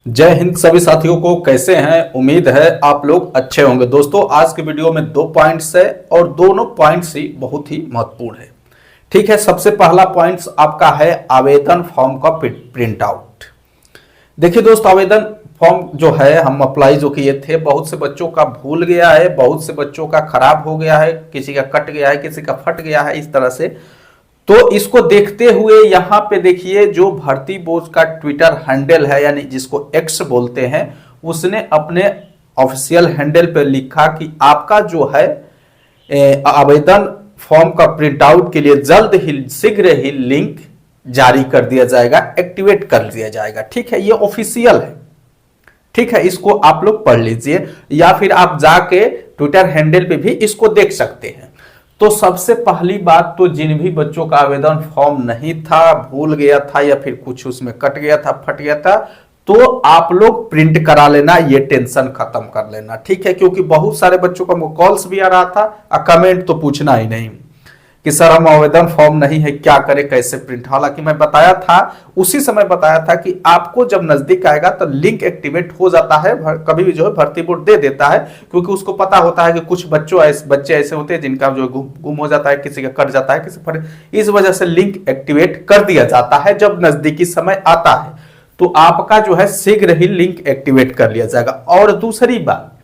जय हिंद सभी साथियों को। कैसे हैं? उम्मीद है आप लोग अच्छे होंगे। दोस्तों आज के वीडियो में 2 पॉइंट्स है और दोनों पॉइंट्स ही बहुत ही महत्वपूर्ण है। ठीक है, सबसे पहला पॉइंट्स आपका है आवेदन फॉर्म का प्रिंट आउट। देखिए दोस्त, आवेदन फॉर्म जो है हम अप्लाई जो किए थे, बहुत से बच्चों का भूल गया है, बहुत से बच्चों का खराब हो गया है, किसी का कट गया है, किसी का फट गया है, इस तरह से। तो इसको देखते हुए यहां पे देखिए, जो भर्ती बोर्ड का ट्विटर हैंडल है, यानी जिसको एक्स बोलते हैं, उसने अपने ऑफिशियल हैंडल पे लिखा कि आपका जो है आवेदन फॉर्म का प्रिंट आउट के लिए जल्द ही शीघ्र ही लिंक जारी कर दिया जाएगा, एक्टिवेट कर दिया जाएगा। ठीक है, ये ऑफिशियल है। ठीक है, इसको आप लोग पढ़ लीजिए या फिर आप जाके ट्विटर हैंडल पे भी इसको देख सकते हैं। तो सबसे पहली बात, तो जिन भी बच्चों का आवेदन फॉर्म नहीं था, भूल गया था या फिर कुछ उसमें कट गया था, फट गया था, तो आप लोग प्रिंट करा लेना, ये टेंशन खत्म कर लेना। ठीक है, क्योंकि बहुत सारे बच्चों का कॉल्स भी आ रहा था और कमेंट तो पूछना ही नहीं कि सर हम आवेदन फॉर्म नहीं है, क्या करें, कैसे प्रिंट। हालांकि मैं बताया था, उसी समय बताया था कि आपको जब नजदीक आएगा तो लिंक एक्टिवेट हो जाता है, कभी भी जो है भर्ती बोर्ड दे देता है, क्योंकि उसको पता होता है कि कुछ बच्चे ऐसे होते हैं जिनका जो गुम हो जाता है, किसी का कट जाता है, किसी पर, इस वजह से लिंक एक्टिवेट कर दिया जाता है जब नजदीकी समय आता है। तो आपका जो है शीघ्र ही लिंक एक्टिवेट कर लिया जाएगा। और दूसरी बात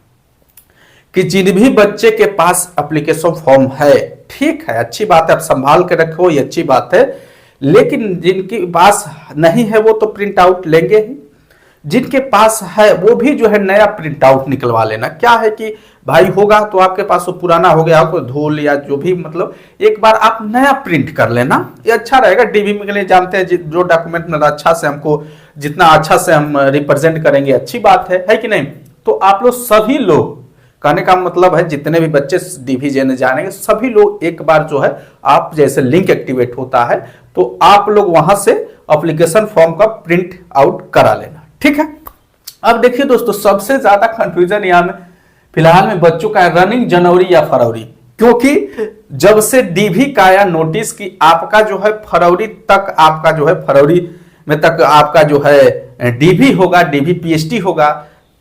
कि जिन भी बच्चे के पास एप्लीकेशन फॉर्म है, ठीक है, अच्छी बात है, आप संभाल के रखो, ये अच्छी बात है, लेकिन जिनके पास नहीं है वो तो प्रिंट आउट लेंगे ही। जिनके पास है वो भी जो है नया प्रिंट आउट निकलवा लेना। क्या है कि भाई होगा तो आपके पास वो पुराना हो गया हो, धूल या जो भी, मतलब एक बार आप नया प्रिंट कर लेना, ये अच्छा रहेगा। डीबी में के लिए जानते हैं जो डॉक्यूमेंट में अच्छा से हमको, जितना अच्छा से हम रिप्रेजेंट करेंगे, अच्छी बात है कि नहीं। तो आप लोग सभी लोग, कहने का मतलब है जितने भी बच्चे डीवी देने जानेंगे, सभी लोग एक बार जो है, आप जैसे लिंक एक्टिवेट होता है तो आप लोग वहां से एप्लीकेशन फॉर्म का प्रिंट आउट करा लेना। ठीक है, अब देखिए दोस्तों, सबसे ज्यादा कंफ्यूजन यहाँ में फिलहाल में बच्चों का रनिंग जनवरी या फरवरी, क्योंकि जब से डीवी का आया नोटिस कि आपका जो है फरवरी तक, आपका जो है फरवरी में तक आपका जो है डीवी होगा, डीवी पीएचडी होगा,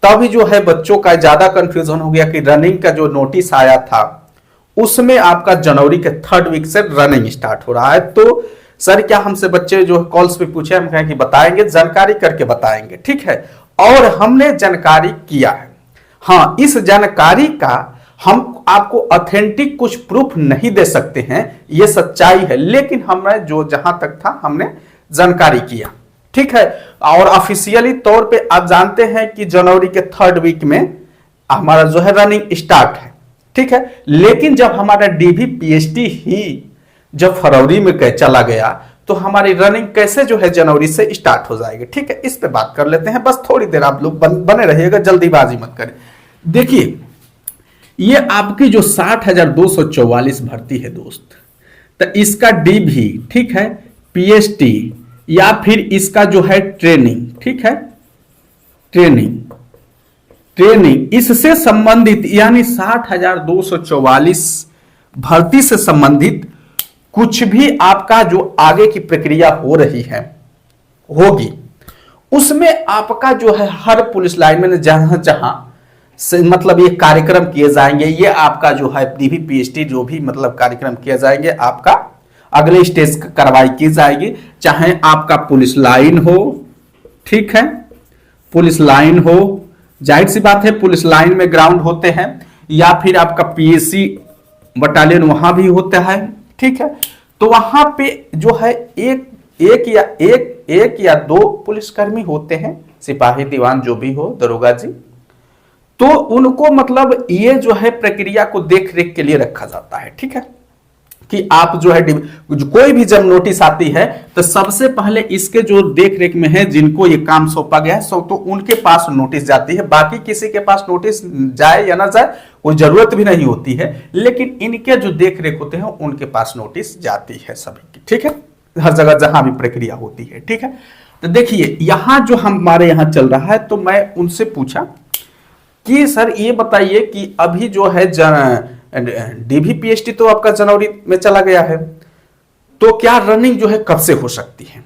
तभी जो है बच्चों का ज्यादा कंफ्यूजन हो गया कि रनिंग का जो नोटिस आया था उसमें आपका जनवरी के 3rd वीक से रनिंग स्टार्ट हो रहा है। तो सर क्या हमसे बच्चे जो कॉल्स पे पूछे, हम कहें कि बताएंगे, जानकारी करके बताएंगे। ठीक है, और हमने जानकारी किया है। हाँ, इस जानकारी का हम आपको ऑथेंटिक कुछ प्रूफ नहीं दे सकते हैं, यह सच्चाई है, लेकिन हमने जो जहां तक था हमने जानकारी किया। ठीक है, और ऑफिशियली तौर पे आप जानते हैं कि जनवरी के 3rd वीक में हमारा जो है रनिंग स्टार्ट है। ठीक है, लेकिन जब हमारा डीवी पीएचडी ही जब फरवरी में चला गया तो हमारी रनिंग कैसे जो है जनवरी से स्टार्ट हो जाएगी। ठीक है, इस पे बात कर लेते हैं, बस थोड़ी देर आप लोग बने रहिएगा, जल्दीबाजी मत करें। देखिए, ये आपकी जो 60,244 भर्ती है दोस्त, तो इसका डीवी, ठीक है, पीएचडी या फिर इसका जो है ट्रेनिंग, ठीक है, ट्रेनिंग इससे संबंधित, यानी 60,244 भर्ती से संबंधित कुछ भी आपका जो आगे की प्रक्रिया हो रही है, होगी, उसमें आपका जो है हर पुलिस लाइन में जहां जहां से मतलब ये कार्यक्रम किए जाएंगे, ये आपका जो है डीवी पीएचडी जो भी मतलब कार्यक्रम किए जाएंगे, आपका अगले स्टेज कार्रवाई की जाएगी। चाहे आपका पुलिस लाइन हो, ठीक है, पुलिस लाइन हो, जाहिर सी बात है पुलिस लाइन में ग्राउंड होते हैं, या फिर आपका पीएससी बटालियन वहां भी होता है। ठीक है, तो वहां पे जो है एक या दो पुलिसकर्मी होते हैं, सिपाही, दीवान, जो भी हो, दरोगा जी, तो उनको मतलब ये जो है प्रक्रिया को देख रेख के लिए रखा जाता है। ठीक है, कि आप जो है कोई भी जब नोटिस आती है तो सबसे पहले इसके जो देख रेख में है, जिनको ये काम सौंपा गया है, तो उनके पास नोटिस जाती है। बाकी किसी के पास नोटिस जाए या ना जाए कोई जरूरत भी नहीं होती है, लेकिन इनके जो देख रेख होते हैं उनके पास नोटिस जाती है सभी की। ठीक है, हर जगह जहां भी प्रक्रिया होती है। ठीक है, तो देखिए यहां जो हमारे यहां चल रहा है, तो मैं उनसे पूछा कि सर ये बताइए कि अभी जो है डीवी पीएचडी तो आपका जनवरी में चला गया है, तो क्या रनिंग जो है कब से हो सकती है।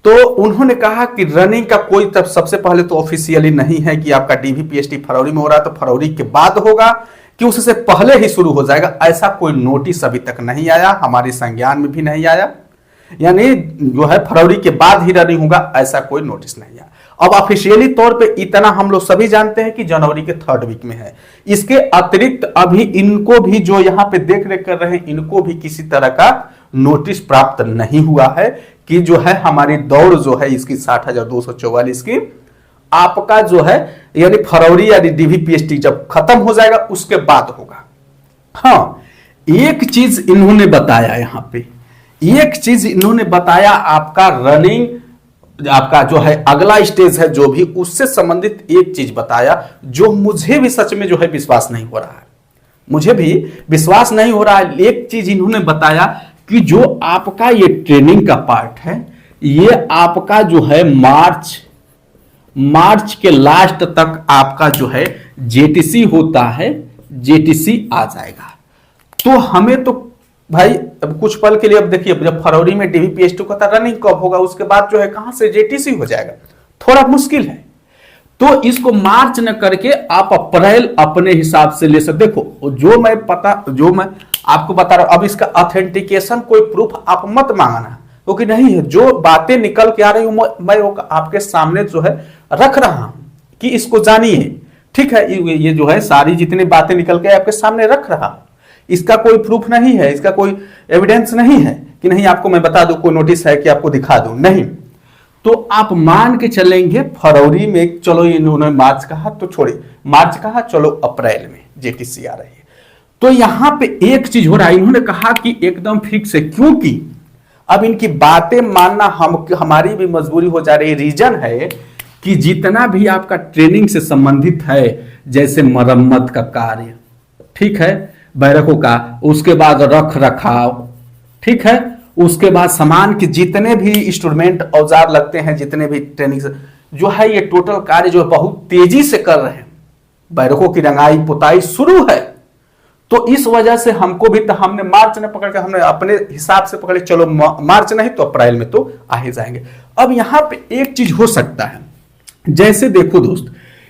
तो उन्होंने कहा कि रनिंग का कोई तब सबसे पहले तो ऑफिशियली नहीं है कि आपका डीवी पीएचडी फरवरी में हो रहा है तो फरवरी के बाद होगा कि उससे पहले ही शुरू हो जाएगा, ऐसा कोई नोटिस अभी तक नहीं आया, हमारे संज्ञान में भी नहीं आया। यानी जो है फरवरी के बाद ही रनिंग होगा, ऐसा कोई नोटिस नहीं आया। अब ऑफिशियली तौर पे इतना हम लोग सभी जानते हैं कि जनवरी के 3rd वीक में है। इसके अतिरिक्त अभी इनको भी जो यहाँ पे देख रेख कर रहे हैं, इनको भी किसी तरह का नोटिस प्राप्त नहीं हुआ है कि जो है हमारी दौड़ जो है इसकी 60,244 की आपका जो है यानी फरवरी यानी डीवी पीएचडी जब खत्म हो जाएगा उसके बाद होगा। हाँ, एक चीज इन्होंने बताया, यहाँ पे एक चीज इन्होंने बताया, आपका रनिंग आपका जो है अगला स्टेज है जो भी, उससे संबंधित एक चीज बताया जो मुझे भी सच में जो है विश्वास नहीं हो रहा है, मुझे भी विश्वास नहीं हो रहा है। एक चीज इन्होंने बताया कि जो आपका ये ट्रेनिंग का पार्ट है ये आपका जो है मार्च के लास्ट तक आपका जो है जेटीसी होता है, जेटीसी आ जाएगा। तो हमें तो भाई अब कुछ पल के लिए, अब देखिए जब फरवरी में डीवी पीएचडी का रनिंग कब होगा, उसके बाद जो है कहां से जेटीसी हो जाएगा, थोड़ा मुश्किल है। तो इसको मार्च न करके आप अप्रैल अपने हिसाब से ले सकते। देखो जो मैं आपको बता रहा हूं, अब इसका ऑथेंटिकेशन कोई प्रूफ आप मत मांगना, क्योंकि नहीं है, जो बातें निकल के आ रही हूं मैं वो आपके सामने जो है रख रहा हूं कि इसको जानिए, ठीक है। ये जो है सारी जितनी बातें निकल के आपके सामने रख रहा हूं, इसका कोई प्रूफ नहीं है, इसका कोई एविडेंस नहीं है कि नहीं आपको मैं बता दूं, कोई नोटिस है कि आपको दिखा दूं, नहीं। तो आप मान के चलेंगे फरवरी में, चलो इन्होंने मार्च कहा तो छोड़िए, मार्च कहा, चलो अप्रैल में जेटीसी आ रही है। तो यहां पे एक चीज हो रहा है, इन्होंने कहा कि एकदम फिक्स है, क्योंकि अब इनकी बातें मानना हमारी भी मजबूरी हो जा रही है। रीजन है कि जितना भी आपका ट्रेनिंग से संबंधित है, जैसे मरम्मत का कार्य, ठीक है, बैरकों का, उसके बाद रख रखाव, ठीक है, उसके बाद सामान के जितने भी इंस्ट्रूमेंट औजार लगते हैं, जितने भी ट्रेनिंग से जो है ये टोटल कार्य जो है बहुत तेजी से कर रहे हैं। बैरकों की रंगाई पुताई शुरू है, तो इस वजह से हमको भी, तो हमने मार्च ने पकड़ के, हमने अपने हिसाब से पकड़े, चलो मार्च नहीं तो अप्रैल में तो आ ही जाएंगे। अब यहां पे एक चीज हो सकता है, जैसे देखो दोस्त,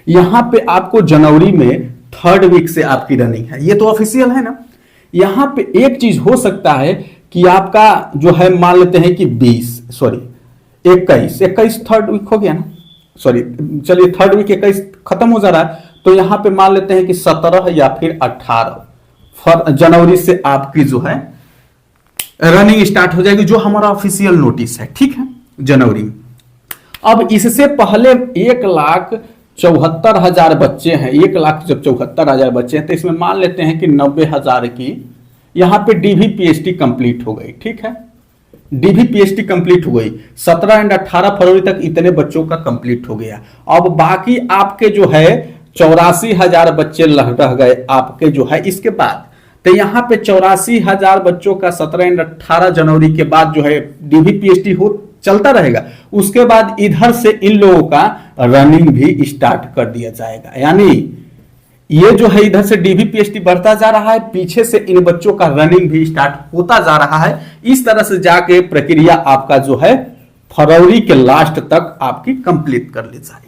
यहां पे आपको जनवरी में 3rd वीक से आपकी रनिंग है, ये तो ऑफिशियल है ना। यहां पे एक चीज हो सकता है कि आपका जो है मान लेते हैं कि 21 3rd वीक हो गया ना, सॉरी चलिए 3rd वीक 21 खत्म हो जा रहा है, तो यहां पे मान लेते हैं कि 17 या फिर 18 जनवरी से आपकी जो है रनिंग स्टार्ट हो जाएगी, जो हमारा ऑफिशियल नोटिस है, ठीक है, जनवरी में। अब इससे पहले 1,74,000 बच्चे हैं, 1,74,000 बच्चे हैं, तो इसमें मान लेते हैं कि 90,000 की यहां पे डीवी पीएचडी कंप्लीट हो गई, ठीक है, डीवी पीएचडी कंप्लीट हो गई। 17 एंड 18 फरवरी तक इतने बच्चों का कंप्लीट हो गया। अब बाकी आपके जो है 84,000 बच्चे रह गए आपके जो है इसके बाद। तो यहाँ पे 84,000 बच्चों का 17 एंड 18 जनवरी के बाद जो है डीवी पीएचडी हो चलता रहेगा। उसके बाद इधर से इन लोगों का रनिंग भी स्टार्ट कर दिया जाएगा, यानी ये जो है इधर से डीवी पीएचडी बढ़ता जा रहा है, पीछे से इन बच्चों का रनिंग भी स्टार्ट होता जा रहा है। इस तरह से जाके प्रक्रिया आपका जो है फरवरी के लास्ट तक आपकी कंप्लीट कर ली जाएगी।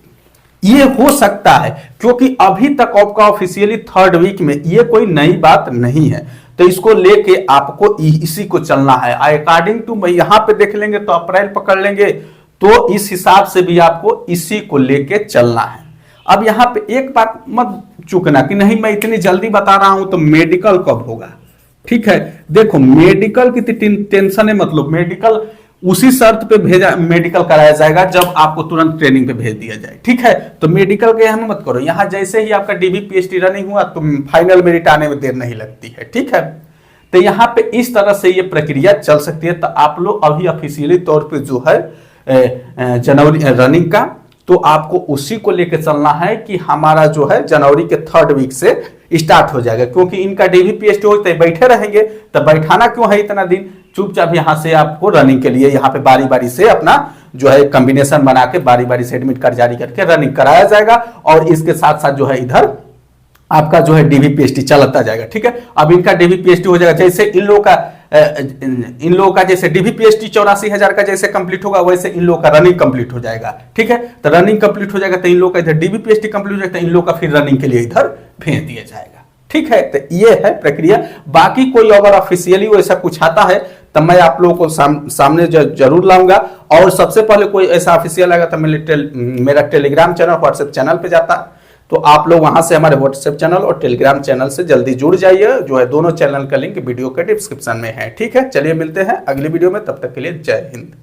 ये हो सकता है, क्योंकि अभी तक आपका ऑफिशियली 3rd वीक में ये कोई नई बात नहीं है, तो इसको लेके आपको इसी को चलना है। अकॉर्डिंग टू यहां पे देख लेंगे तो अप्रैल पकड़ लेंगे, तो इस हिसाब से भी आपको इसी को लेके चलना है। अब यहां पे एक बात मत चूकना कि नहीं मैं इतनी जल्दी बता रहा हूं तो मेडिकल कब होगा, ठीक है। देखो मेडिकल की टेंशन है, मतलब मेडिकल उसी शर्त पे मेडिकल कराया जाएगा जब आपको तुरंत ट्रेनिंग पे भेज दिया जाए, ठीक है। तो मेडिकल के हम मत करो, यहां जैसे ही आपका डीवी पीएचडी रनिंग हुआ तो फाइनल मेरिट आने में देर नहीं लगती है, ठीक है। तो यहाँ पे इस तरह से ये प्रक्रिया चल सकती है। तो आप लोग अभी ऑफिशियली तौर पे जो है जनवरी रनिंग का, तो आपको उसी को लेकर चलना है कि हमारा जो है जनवरी के 3rd वीक से स्टार्ट हो जाएगा, क्योंकि इनका डीवी पीएचडी होते ही बैठे रहेंगे, तो बैठाना क्यों है इतना दिन। चुपचाप यहाँ से आपको रनिंग के लिए यहाँ पे बारी बारी से अपना जो है कॉम्बिनेशन बना के बारी बारी से एडमिट कार्ड जारी करके रनिंग कराया जाएगा, और इसके साथ साथ जो है इधर आपका जो है डीवी पीएचडी चलता जाएगा, ठीक है। अब इनका डीवी पीएचडी हो जाएगा, जैसे इन लोगों का इन लोगों का जैसे डीवीपीएसटी 84,000 का जैसे कंप्लीट होगा वैसे इन लोगों का रनिंग कंप्लीट हो जाएगा। ठीक है, तो रनिंग कंप्लीट हो जाएगा तो इन लोगों का इधर डीवीपीएसटी कंप्लीट हो जाएगा तो इन लोगों का फिर रनिंग के लिए इधर भेज दिया जाएगा। ठीक है, तो ये है प्रक्रिया। बाकी कोई अगर ऑफिशियली वैसा कुछ आता है तब मैं आप लोगों को सामने जरूर लाऊंगा। और सबसे पहले कोई ऐसा ऑफिशियल आएगा तो मेरा टेलीग्राम चैनल व्हाट्सएप चैनल पे जाता, तो आप लोग वहां से हमारे व्हाट्सएप चैनल और टेलीग्राम चैनल से जल्दी जुड़ जाइए, जो है दोनों चैनल का लिंक वीडियो के डिस्क्रिप्शन में है। ठीक है, चलिए मिलते हैं अगली वीडियो में, तब तक के लिए जय हिंद।